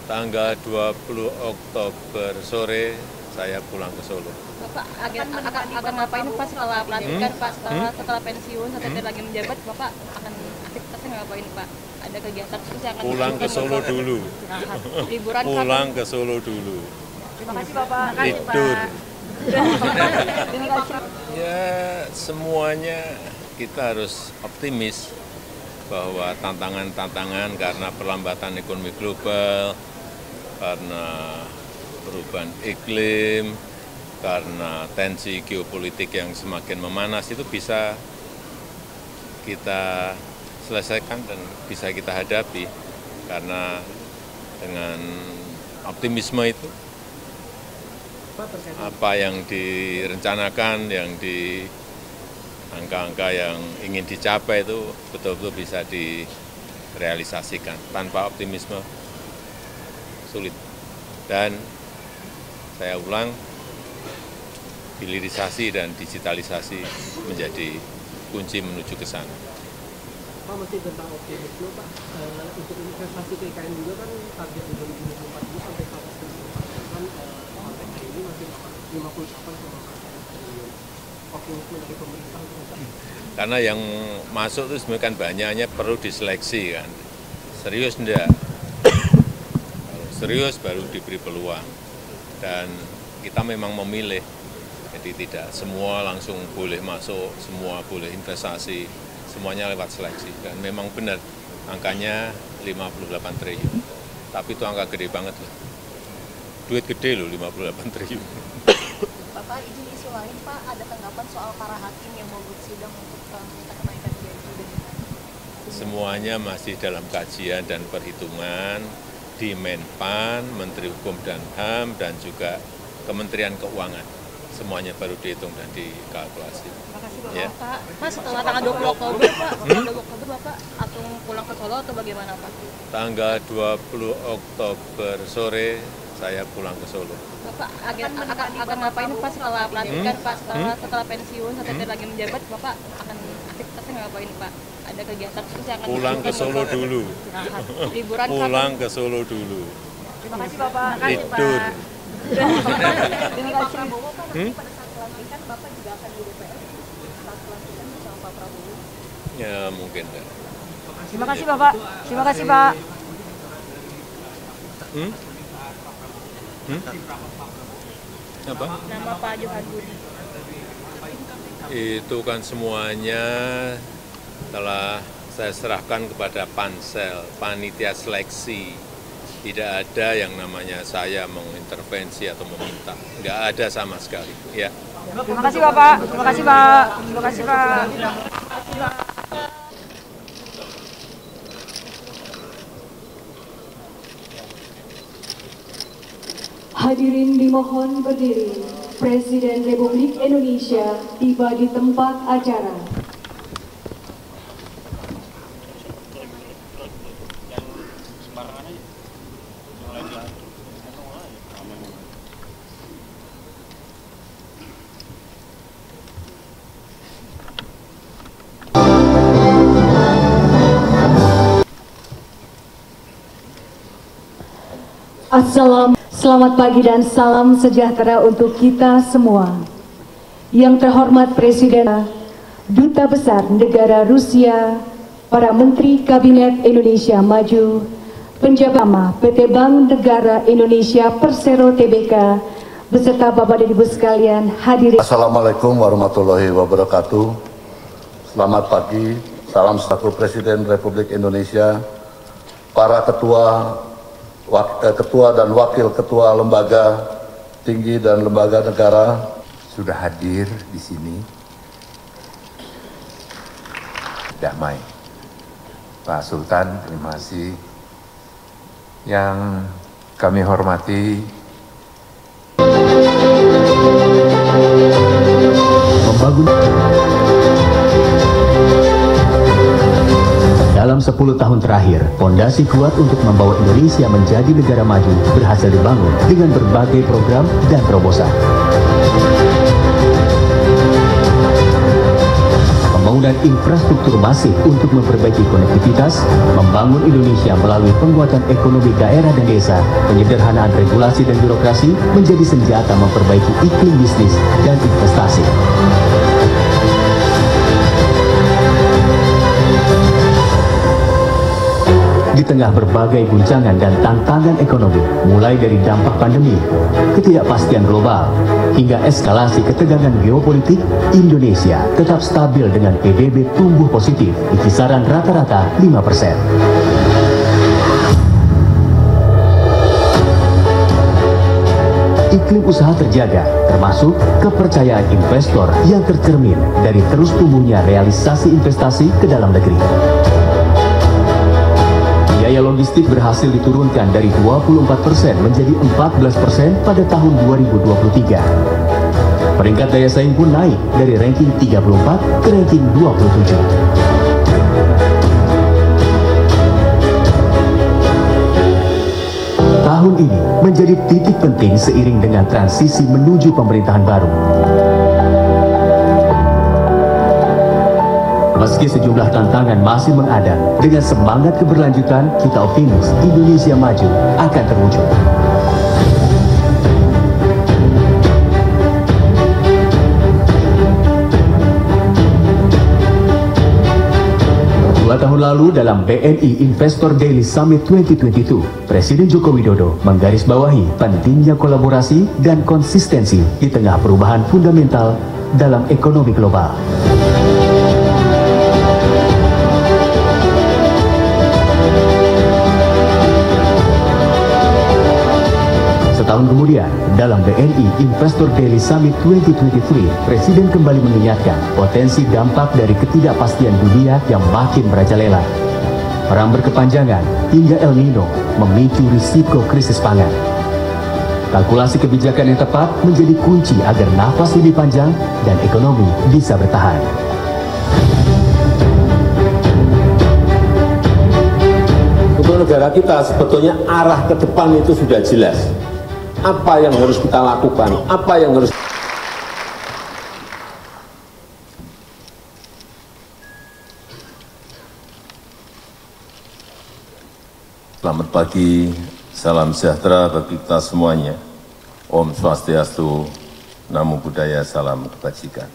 Tanggal 20 Oktober sore saya pulang ke Solo. Bapak akan ngapain Pak setelah pelantikan Pak, setelah pensiun, setelah lagi menjabat, Bapak akan aktivitasnya ngapain Pak? Ada kegiatan khusus yang akan Pulang ke Solo dulu. Liburan Pulang ke Solo dulu. Terima kasih Bapak. Tidur. Terima kasih. Ya, semuanya kita harus optimis bahwa tantangan-tantangan karena perlambatan ekonomi global, karena perubahan iklim, karena tensi geopolitik yang semakin memanas itu bisa kita selesaikan dan bisa kita hadapi. Karena dengan optimisme itu, apa yang direncanakan, yang di angka-angka yang ingin dicapai itu betul-betul bisa direalisasikan. Tanpa optimisme sulit. Dan saya ulang, hilirisasi dan digitalisasi menjadi kunci menuju ke sana. Pak, masih tentang optimisme Pak, untuk investasi ke IKN juga kan target 2024 ini sampai 4,4 kan sampai hari ini masih 58,4 triliun. Optimisme dari pemerintah itu Pak? Karena yang masuk itu sebenarnya kan banyaknya perlu diseleksi kan. Serius enggak? Kalau serius baru diberi peluang. Dan kita memang memilih. Jadi tidak semua langsung boleh masuk, semua boleh investasi, semuanya lewat seleksi. Dan memang benar angkanya 58 triliun. Tapi itu angka gede banget loh. Duit gede loh 58 triliun. Bapak, izin isu lain Pak, ada tanggapan soal para hakim yang mau bersidang untuk minta kenaikan gaji dan Semuanya masih dalam kajian dan perhitungan di Menpan, Menteri Hukum dan HAM, dan juga Kementerian Keuangan. Semuanya baru dihitung dan dikalkulasi. Terima kasih Bapak. Ya. Pak, setelah tanggal 20 Oktober Pak, setelah 20 Oktober Bapak langsung pulang ke Solo atau bagaimana Pak? Tanggal 20 Oktober sore saya pulang ke Solo. Bapak akan ngapain Pak setelah pelantikan Pak, setelah pensiun, setelah lagi menjabat, Bapak akan aktivitasnya ngapain Pak? Ada kegiatan khusus yang akan Pulang ke Solo dulu. Liburan Pulang ke Solo dulu. Terima kasih Bapak. Tidur. Terima kasih. Prabowo kan nanti pada saat pelantikan Bapak juga akan di DPR saat pelantikan bersama Pak Prabowo. Ya mungkin. Terima kasih Bapak. Terima kasih Pak. Apa? Nama Pak Johan Budi. Itu kan semuanya telah saya serahkan kepada pansel, panitia seleksi. Tidak ada yang namanya saya mengintervensi atau meminta. Nggak ada sama sekali. Ya. Terima kasih Bapak. Terima kasih Pak. Terima kasih Pak. Hadirin dimohon berdiri. Presiden Republik Indonesia tiba di tempat acara. Selamat pagi dan salam sejahtera untuk kita semua. Yang terhormat Presiden, Duta Besar Negara Rusia, para Menteri Kabinet Indonesia Maju, penjabat PT Bank Negara Indonesia Persero Tbk, beserta Bapak dan Ibu sekalian hadirin. Assalamualaikum warahmatullahi wabarakatuh. Selamat pagi, salam sejahtera Presiden Republik Indonesia, para ketua dan wakil ketua lembaga tinggi dan lembaga negara sudah hadir di sini. Damai. Pak Sultan, terima kasih. Yang kami hormati membangun dalam 10 tahun terakhir, fondasi kuat untuk membawa Indonesia menjadi negara maju berhasil dibangun dengan berbagai program dan terobosan. pembangunan infrastruktur masif untuk memperbaiki konektivitas, membangun Indonesia melalui penguatan ekonomi daerah dan desa, penyederhanaan regulasi dan birokrasi menjadi senjata memperbaiki iklim bisnis dan investasi. Di tengah berbagai guncangan dan tantangan ekonomi, mulai dari dampak pandemi, ketidakpastian global, hingga eskalasi ketegangan geopolitik, Indonesia tetap stabil dengan PDB tumbuh positif di kisaran rata-rata 5%. Iklim usaha terjaga, termasuk kepercayaan investor yang tercermin dari terus tumbuhnya realisasi investasi ke dalam negeri. Biaya logistik berhasil diturunkan dari 24% menjadi 14% pada tahun 2023. Peringkat daya saing pun naik dari ranking 34 ke ranking 27. Tahun ini menjadi titik penting seiring dengan transisi menuju pemerintahan baru. Meski sejumlah tantangan masih mengadang, dengan semangat keberlanjutan, kita optimis Indonesia maju akan terwujud. Dua tahun lalu dalam BNI Investor Daily Summit 2022, Presiden Joko Widodo menggarisbawahi pentingnya kolaborasi dan konsistensi di tengah perubahan fundamental dalam ekonomi global. Setahun kemudian, dalam BNI Investor Daily Summit 2023, Presiden kembali mengingatkan potensi dampak dari ketidakpastian dunia yang makin merajalela. Perang berkepanjangan hingga El Nino memicu risiko krisis pangan. Kalkulasi kebijakan yang tepat menjadi kunci agar nafas lebih panjang dan ekonomi bisa bertahan. Untuk negara kita sebetulnya arah ke depan itu sudah jelas. Apa yang harus kita lakukan, apa yang harus. Selamat pagi, salam sejahtera bagi kita semuanya. Om Swastiastu, Namo Buddhaya, salam kebajikan.